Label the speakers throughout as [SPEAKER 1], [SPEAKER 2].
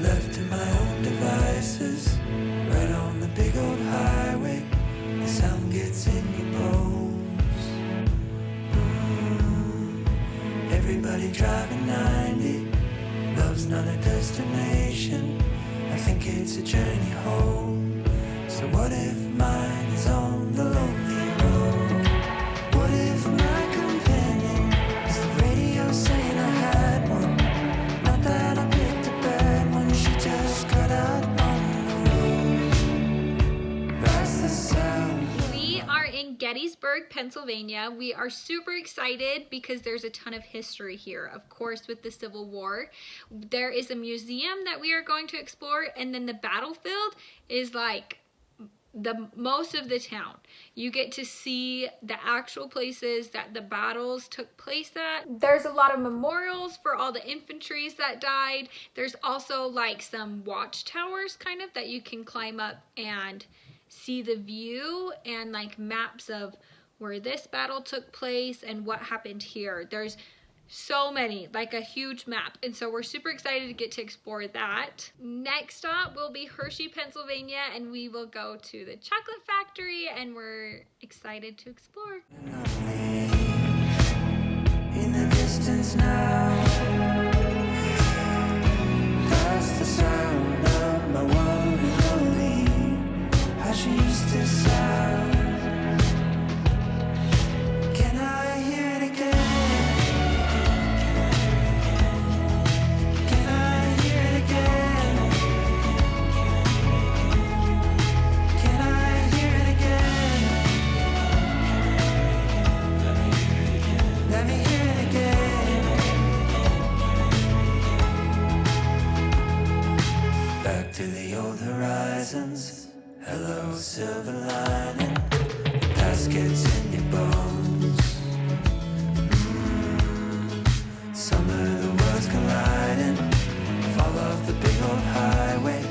[SPEAKER 1] Left to my own devices, right on the big old highway. The sound gets in your bones. Everybody driving 90. Love's not a destination. I think it's a journey home. So what if mine is on the lonely road? What if my companion is the radio saying I had one? Not that I picked a bad one, she just cut out on the road. That's the sound.
[SPEAKER 2] We are in Gettysburg, Pennsylvania. We are super excited because there's a ton of history here, of course, with the Civil War. There is a museum that we are going to explore, and then the battlefield is like the most of the town. You get to see the actual places that the battles took place at. There's a lot of memorials for all the infantries that died. There's also like some watchtowers kind of that you can climb up and see the view, and like maps of where this battle took place and what happened here. There's so many, like a huge map, and so we're super excited to get to explore that. Next stop will be Hershey, Pennsylvania, and we will go to the chocolate factory, and we're excited to explore.
[SPEAKER 1] In the distance now, that's the sound of my one and only, how she used to sound. Can I hear it again? To the old horizons, hello silver lining, past gets in your bones. Summer the world's colliding, fall off the big old highway,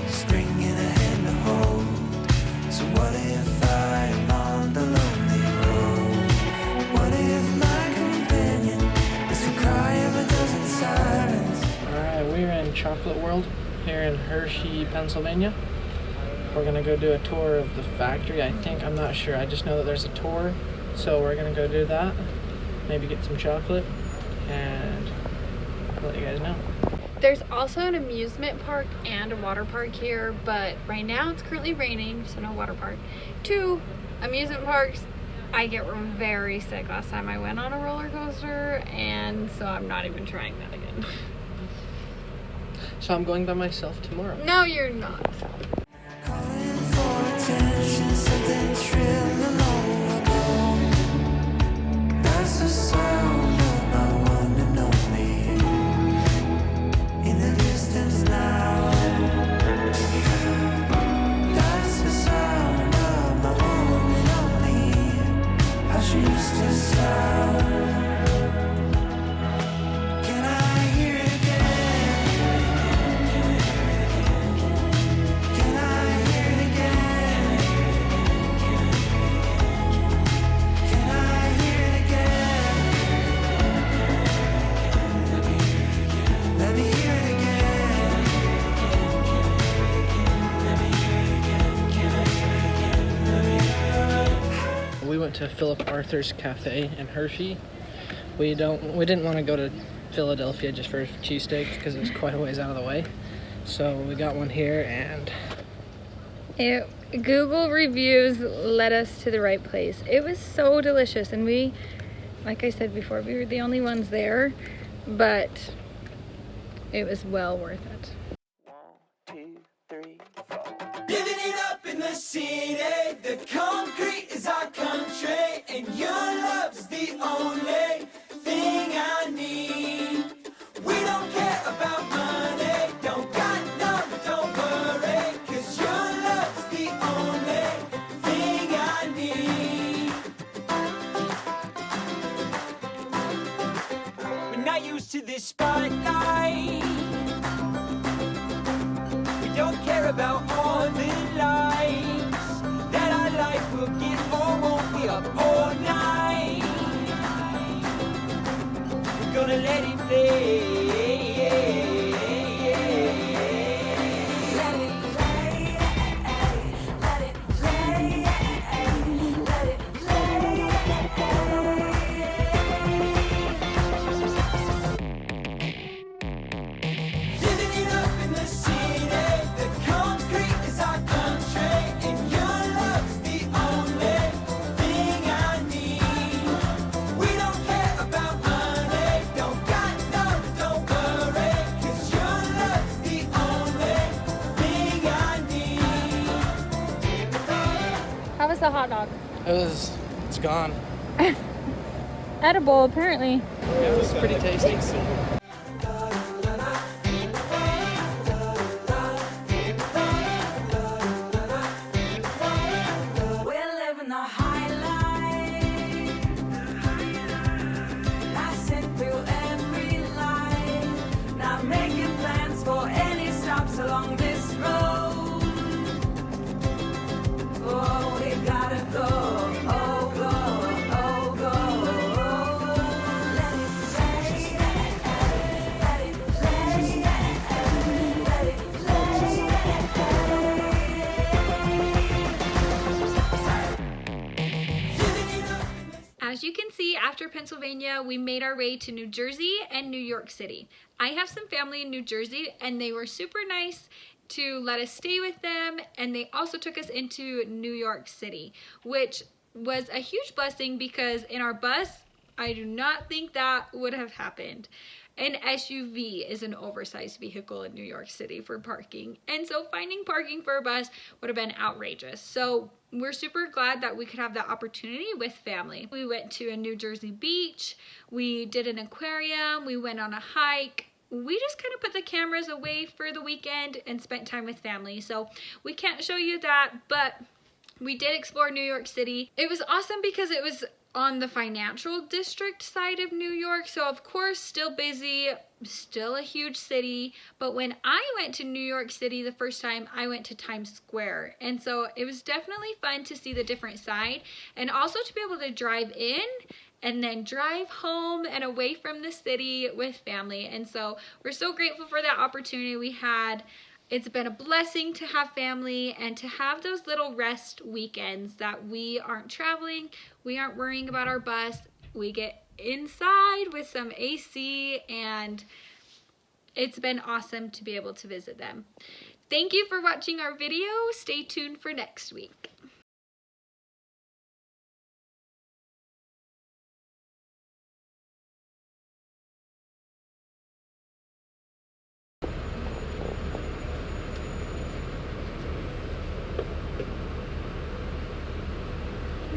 [SPEAKER 1] spring in a hand to hold. So what if I am on the lonely road? What if my companion is the cry of a dozen sirens?
[SPEAKER 3] Alright, we're in Chocolate World here in Hershey, Pennsylvania. We're gonna go do a tour of the factory, I think. I'm not sure. I just know that there's a tour. So we're gonna go do that. Maybe get some chocolate and I'll let you guys know.
[SPEAKER 2] There's also an amusement park and a water park here, but right now it's currently raining, so no water park. 2 amusement parks. I get very sick last time I went on a roller coaster, and so I'm not even trying that again.
[SPEAKER 3] So I'm going by myself tomorrow.
[SPEAKER 2] No, you're not.
[SPEAKER 1] Calling for attention, something trill along ago. That's the sound of my one and only. In the distance now. That's the sound of my one and only. How she used to sound. Can I hear it again? Can I hear it again? Can I hear it again? Let me hear it again.
[SPEAKER 3] We went to Philip Arthur's Cafe in Hershey. We didn't want to go to Philadelphia just for cheesesteaks because it was quite a ways out of the way. So we got one here, and
[SPEAKER 2] Google reviews led us to the right place. It was so delicious, and we, like I said before, we were the only ones there, but it was well worth it.
[SPEAKER 1] 1, 2, 3, 4.
[SPEAKER 4] Living it up in the city, the concrete is our country, and your love's the only thing I need. We don't care about money, don't got none, don't worry, 'cause your love's the only thing I need. We're not used to this spotlight. We don't care about all the lights that our life will get, or won't be up all night. We're gonna let it play.
[SPEAKER 2] the hot dog?
[SPEAKER 3] It's gone.
[SPEAKER 2] Edible, apparently.
[SPEAKER 3] It was pretty tasty.
[SPEAKER 4] We're living the high life, passing through every life, not making plans for any stops along this road. Oh, we gotta go, oh go, oh go. Let it play, let it play, let it
[SPEAKER 2] As you can see, after Pennsylvania, we made our way to New Jersey and New York City. I have some family in New Jersey, and they were super nice to let us stay with them, and they also took us into New York City, which was a huge blessing because in our bus, I do not think that would have happened. An SUV is an oversized vehicle in New York City for parking, and so finding parking for a bus would have been outrageous. So we're super glad that we could have that opportunity with family. We went to a New Jersey beach, we did an aquarium, we went on a hike. We just kind of put the cameras away for the weekend and spent time with family. So we can't show you that, but we did explore New York City. It was awesome because it was on the financial district side of New York. So of course, still busy, still a huge city. But when I went to New York City the first time, I went to Times Square. And so it was definitely fun to see the different side and also to be able to drive in and then drive home and away from the city with family. And so we're so grateful for that opportunity we had. It's been a blessing to have family and to have those little rest weekends that we aren't traveling, we aren't worrying about our bus, we get inside with some AC, and it's been awesome to be able to visit them. Thank you for watching our video. Stay tuned for next week.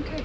[SPEAKER 5] Okay.